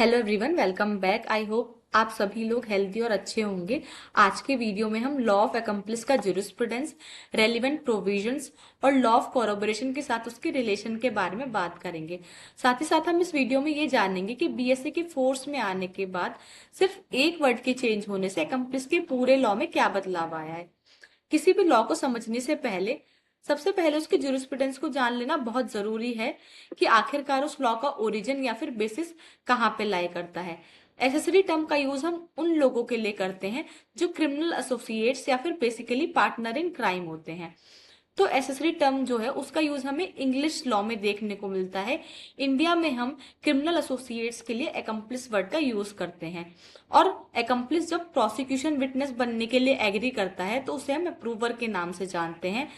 Hello everyone, welcome back. I hope आप सभी लोग हेल्दी और अच्छे होंगे। आज के वीडियो में हम लॉ ऑफ अकम्प्लिस का जुरिस्प्रूडेंस, रेलिवेंट प्रोविजंस और लॉ ऑफ कोरोबोरेशन के साथ उसके रिलेशन के बारे में बात करेंगे। साथ ही साथ हम इस वीडियो में ये जानेंगे कि बीएसए के फोर्स में आने के बाद सिर्फ एक वर्ड के चेंज होने से अकम्प्लिस के पूरे लॉ में क्या बदलाव आया है। किसी भी लॉ को समझने से पहले सबसे पहले उसके जुरिस्प्रूडेंस को जान लेना बहुत जरूरी है कि आखिरकार उस लॉ का ओरिजिन या फिर बेसिस कहाँ पे लाई करता है। एसेसरी टर्म का यूज हम उन लोगों के लिए करते हैं जो क्रिमिनल एसोसिएट्स या फिर बेसिकली पार्टनर इन क्राइम होते हैं। तो एसेसरी टर्म जो है उसका यूज हमें इंग्लिश लॉ में देखने को मिलता है। इंडिया में हम क्रिमिनल एसोसिएट्स के लिए एकम्प्लिस वर्ड का यूज करते हैं। और एकम्प्लिस जब प्रोसिक्यूशन विटनेस बनने के लिए एग्री करता है तो उसे हम अप्रूवर के नाम से जानते हैं,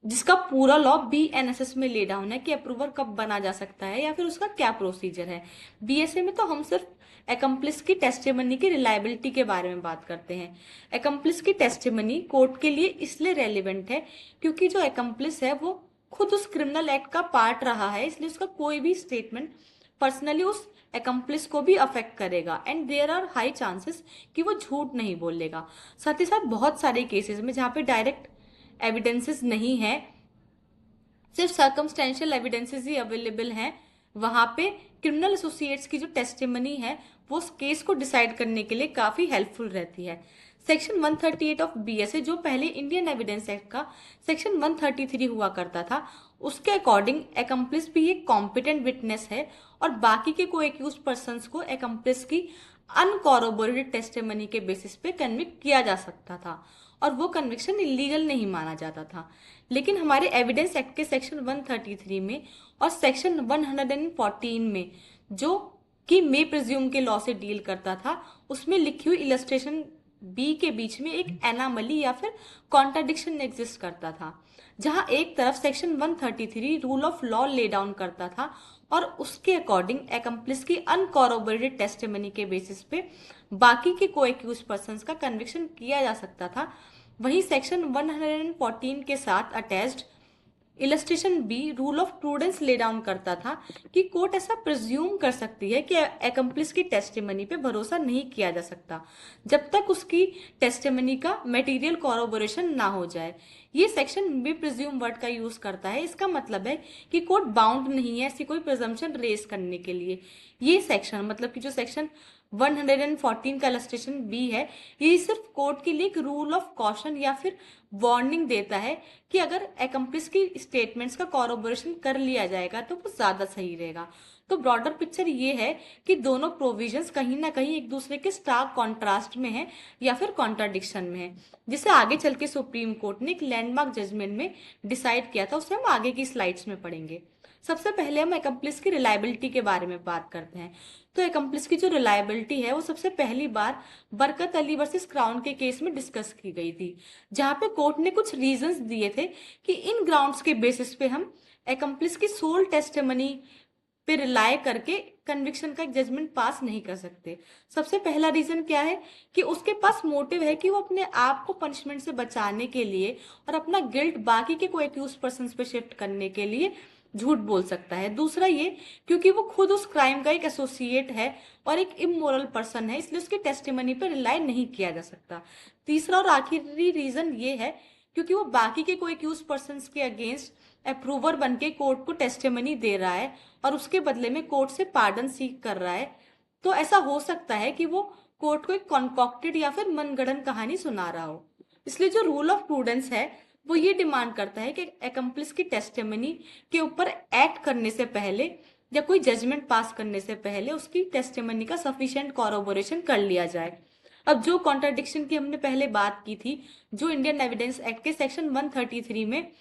जिसका पूरा लॉ बीएनएसएस में ले डाउन है कि अप्रूवर कब बना जा सकता है या फिर उसका क्या प्रोसीजर है। बीएसए में तो हम सिर्फ एकम्प्लिस की टेस्टिमनी की रिलायबिलिटी के बारे में बात करते हैं। एकम्प्लिस की टेस्टिमनी कोर्ट के लिए इसलिए रेलिवेंट है क्योंकि जो एकम्प्लिस है वो खुद उस क्रिमिनल एक्ट का पार्ट रहा है, इसलिए उसका कोई भी स्टेटमेंट पर्सनली उस एकम्प्लिस को भी अफेक्ट करेगा and there are high chances कि वो झूठ नहीं बोलेगा। साथ ही साथ बहुत सारे केसेस में जहाँ पे डायरेक्ट एविडेंसेस नहीं है, सिर्फ सर्कमस्टेंशियल एविडेंसेस ही अवेलेबल हैं, वहां पे क्रिमिनल एसोसिएट्स की जो टेस्टिमनी है वो उस केस को डिसाइड करने के लिए काफी हेल्पफुल रहती है। सेक्शन 138 ऑफ बीएसए, जो पहले इंडियन एविडेंस एक्ट का सेक्शन 133 हुआ करता था, उसके अकॉर्डिंग एकम्प्लिस भी एक कॉम्पिटेंट विटनेस है और बाकी के को एक्यूज पर्संस को एकम्प्लिस की अनकॉरोबोरेटेड टेस्टिमनी के बेसिस पे कन्विक्ट किया जा सकता था और वो कन्विक्शन इलीगल नहीं माना जाता था। लेकिन हमारे एविडेंस एक्ट के सेक्शन 133 में और सेक्शन 114 में, जो कि मे प्रिज्यूम के लॉ से डील करता था, उसमें लिखी हुई इलस्ट्रेशन बी के बीच में एक एनामली या फिर कॉन्ट्राडिक्शन एग्जिस्ट करता था, जहां एक तरफ सेक्शन 133 रूल ऑफ लॉ ले डाउन करता था और उसके अकॉर्डिंग एकम्प्लिस की अनकॉरोबोरेटेड टेस्टिमनी के बेसिस पे बाकी के को एक्यूज पर्संस का कन्विक्शन किया जा सकता था। वहीं सेक्शन 114 के साथ attached illustration B rule of prudence lay down करता था कि कोर्ट ऐसा प्रिज्यूम कर सकती है कि एकम्प्लिस की टेस्टिमनी पे भरोसा नहीं किया जा सकता जब तक उसकी टेस्टिमनी का मटेरियल कॉरोबोरेशन ना हो जाए। ये सेक्शन बी प्रिज्यूम वर्ड का यूज करता है। इसका मतलब है कि कोर्ट बाउंड नहीं है ऐसी कोई प्रिजम्पशन रेज करने के लिए। ये सेक्शन मतलब कि जो सेक्शन 114 का इलस्ट्रेशन बी है, ये सिर्फ कोर्ट के लिए एक रूल ऑफ कॉशन या फिर वार्निंग देता है कि अगर एकम्प्लिस की स्टेटमेंट्स का कॉरोबोरेशन कर लिया जाएगा तो वो ज्यादा सही रहेगा। तो ब्रॉडर पिक्चर ये है कि दोनों प्रोविजंस कहीं ना कहीं एक दूसरे के स्टार्क कॉन्ट्रास्ट में है या फिर कॉन्ट्राडिक्शन में है, जिसे आगे चल के सुप्रीम कोर्ट ने एक लैंडमार्क जजमेंट में डिसाइड किया था। उसे हम आगे की स्लाइड्स में पढ़ेंगे। सबसे पहले हम एकम्प्लिस की रिलायबिलिटी के बारे में बात करते हैं। तो एकम्प्लिस की जो रिलायबिलिटी है वो सबसे पहली बार बरकत अली वर्सेस क्राउन के केस में डिस्कस की गई थी, जहां पे कोर्ट ने कुछ रीजंस दिए थे कि इन ग्राउंड्स के बेसिस पे हम एकम्प्लिस की सोल टेस्टिमनी पे रिलाय करके कन्विक्शन का एक जजमेंट पास नहीं कर सकते। सबसे पहला रीजन क्या है कि उसके पास मोटिव है कि वो अपने आप को पनिशमेंट से बचाने के लिए और अपना गिल्ट बाकी के कोई एक्यूज पर्सन पे शिफ्ट करने के लिए झूठ बोल सकता है। दूसरा ये क्योंकि वो खुद उस क्राइम का एक एसोसिएट है और एक इमोरल पर्सन है, इसलिए उसकी टेस्टिमनी पर रिलाई नहीं किया जा सकता। तीसरा और आखिरी रीजन ये है क्योंकि वो बाकी के कोई एक्यूज पर्सन के अगेंस्ट अप्रूवर बन के कोर्ट को टेस्टिमनी दे रहा है और उसके बदले में कोर्ट से पार्डन सीख कर रहा है। तो ऐसा हो सकता है कि वो कोर्ट को एक कॉन्कॉक्टेड या फिर मनगढ़ंत कहानी सुना रहा हो। इसलिए जो रूल ऑफ प्रूडेंस है वो ये डिमांड करता है कि एकम्प्लिस की टेस्टिमनी के ऊपर एक्ट करने से पहले या कोई जजमेंट पास करने से पहले उसकी टेस्टिमनी का सफिशिएंट कॉरोबोरेशन कर लिया जाए। अब जो कॉन्ट्राडिक्शन की हमने पहले बात की थी, जो इंडियन एविडेंस एक्ट के सेक्शन 133 में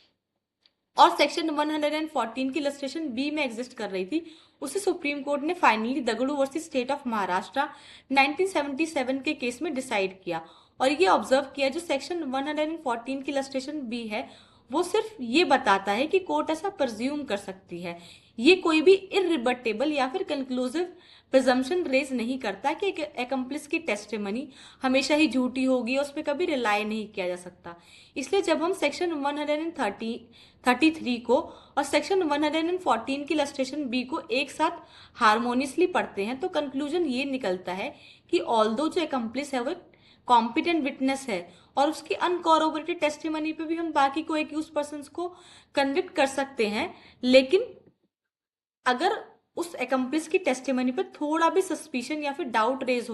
और सेक्शन 114 की इलस्ट्रेशन बी में एग्जिस्ट कर रही थी, उसे सुप्रीम कोर्ट ने finally Dagdu versus state of Maharashtra 1977 के केस में डिसाइड किया और ये ऑब्जर्व किया जो सेक्शन 114 की इलस्ट्रेशन बी है वो सिर्फ ये बताता है कि कोर्ट ऐसा प्रज्यूम कर सकती है ये कोई भी इररिबटेबल या फिर कंक्लूसिव प्रिजम्पशन रेज नहीं करता कि एकम्प्लिस की टेस्टिमनी हमेशा ही झूठी होगी और उस पर कभी रिलाई नहीं किया जा सकता। इसलिए जब हम सेक्शन 133 को और सेक्शन 114 की इलस्ट्रेशन बी को एक साथ हारमोनियसली पढ़ते हैं तो कंक्लूजन ये निकलता है कि ऑल्दो जो एकम्प्लिस है वो कॉम्पिटेंट विटनेस है और उसकी अनकॉरोबोरेटेड टेस्टिमनी पे भी हम बाकी को एक्यूज पर्सन को कन्विक्ट कर सकते हैं, लेकिन अगर उस एकम्प्लिस की टेस्टिमनी पर थोड़ा भी सस्पिशन या फिर डाउट रेज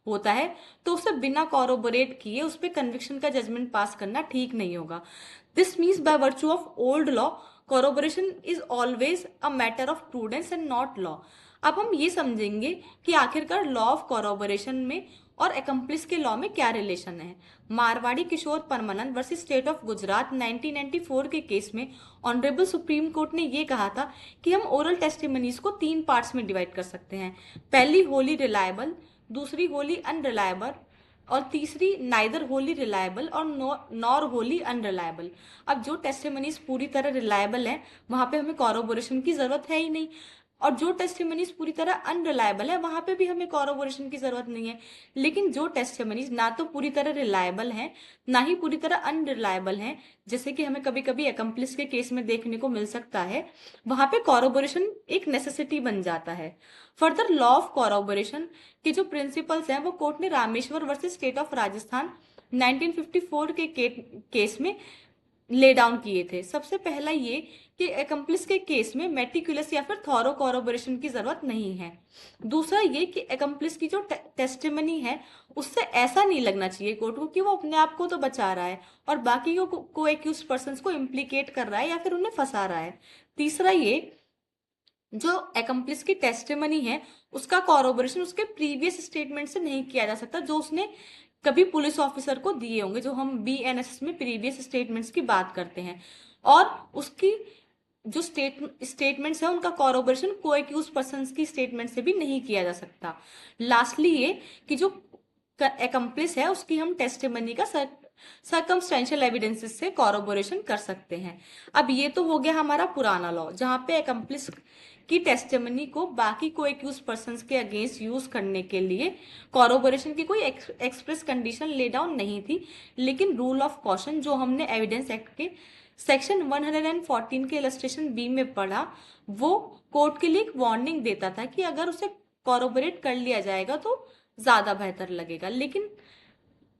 होता है तो उसे बिना कॉरोबोरेट किए उस पर कन्विक्शन का जजमेंट पास करना ठीक नहीं होगा। This means by virtue of old law corroboration is always a matter of prudence and not law. अब हम ये समझेंगे कि आखिरकार लॉ ऑफ कॉरोबोरेशन में और एकम्प्लिस के लॉ में क्या रिलेशन है। मारवाड़ी किशोर परमानंद वर्सेस स्टेट ऑफ गुजरात 1994 के केस में ऑनरेबल सुप्रीम कोर्ट ने ये कहा था कि हम ओरल टेस्टिमनीज को 3 पार्ट्स में डिवाइड कर सकते हैं। पहली होली रिलायबल, दूसरी होली अनरिलायबल और तीसरी नाइदर होली रिलायबल और नॉर होली अनरिलायबल। अब जो टेस्टिमनीज पूरी तरह रिलायबल है वहां पे हमें कॉरोबोरेशन की जरूरत है ही नहीं, और जो टेस्टिमनीज पूरी तरह अनरिलायबल है वहां पे भी हमें कॉरोबोरेशन की जरूरत नहीं है। लेकिन जो टेस्टिमनीज ना तो पूरी तरह रिलायबल है ना ही पूरी तरह अनरिलायबल है, जैसे कि हमें कभी कभी एकम्प्लिस के केस में देखने को मिल सकता है, वहां पे कॉरोबोरेशन एक नेसेसिटी बन जाता है। फर्दर लॉ ऑफ कॉरोबोरेशन के जो प्रिंसिपल्स हैं वो कोर्ट ने Rameshwar versus state of Rajasthan 1954 के केस में ले डाउन किए थे। सबसे पहला ये कि एकम्प्लिस के केस में मेटिकुलस या फिर थॉरो कॉरोबोरेशन की जरूरत नहीं है। दूसरा ये कि एकम्प्लिस की जो टेस्टिमनी है उससे ऐसा नहीं लगना चाहिए कोर्ट को कि वो अपने आप को तो बचा रहा है और बाकी को एक्यूज पर्सन को इम्प्लीकेट कर रहा है या फिर उन्हें फंसा रहा है। तीसरा ये जो एकम्प्लिस की टेस्टिमनी है उसका कॉरोबोरेशन उसके प्रीवियस स्टेटमेंट से नहीं किया जा सकता जो उसने कभी पुलिस ऑफिसर को दिए होंगे, जो हम BNSS में प्रीवियस स्टेटमेंट्स की बात करते हैं। और उसकी जो स्टेटमेंट्स है उनका कॉरोबोरेशन को एक्यूज पर्सन की स्टेटमेंट से भी नहीं किया जा सकता। लास्टली ये कि जो एकम्प्लिस है उसकी हम टेस्टिमनी का सर्कमस्टेंशियल एविडेंसेस से कॉरोबोरेशन कर सकते हैं। अब ये तो हो गया हमारा पुराना लॉ जहां पे एकम्प्लिस की टेस्टिमनी को बाकी को एक्यूज पर्सन के अगेंस्ट यूज करने के लिए कॉरोबोरेशन की कोई एक्सप्रेस कंडीशन ले डाउन नहीं थी। लेकिन रूल ऑफ कॉशन जो हमने एविडेंस एक्ट के सेक्शन 114 के इलस्ट्रेशन बी में पढ़ा वो कोर्ट के लिए एक वार्निंग देता था कि अगर उसे कॉरोबोरेट कर लिया जाएगा तो ज्यादा बेहतर लगेगा। लेकिन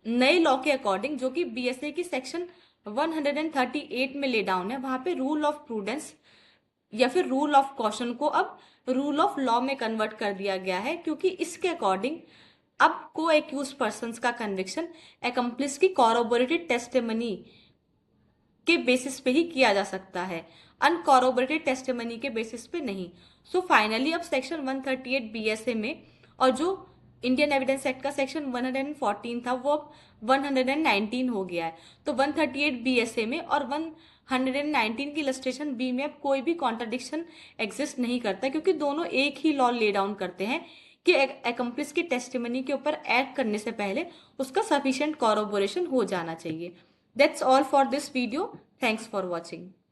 नए लॉ के अकॉर्डिंग जो कि BSA की सेक्शन 138 में ले डाउन है वहां पे रूल ऑफ प्रूडेंस या फिर रूल ऑफ कॉशन को अब रूल ऑफ लॉ में कन्वर्ट कर दिया गया है, क्योंकि इसके अकॉर्डिंग अब को एक्यूज पर्सन का कन्विक्शन एकम्प्लिस की कॉरोबोरेटेड टेस्टिमनी के बेसिस पे ही किया जा सकता है, अनकॉरोबोरेटेड टेस्टिमनी के बेसिस पे नहीं। सो फाइनली अब सेक्शन 138 BSA में और जो इंडियन एविडेंस एक्ट का सेक्शन 114 था वो अब 119 हो गया है। तो 138 BSA में और 119 की इलस्ट्रेशन बी में अब कोई भी कॉन्ट्रडिक्शन एग्जिस्ट नहीं करता, क्योंकि दोनों एक ही लॉ ले डाउन करते हैं कि एकम्प्लिस की टेस्टिमनी के ऊपर एक्ट करने से पहले उसका सफिशिएंट कॉरोबोरेशन हो जाना चाहिए। That's all for this video. Thanks for watching.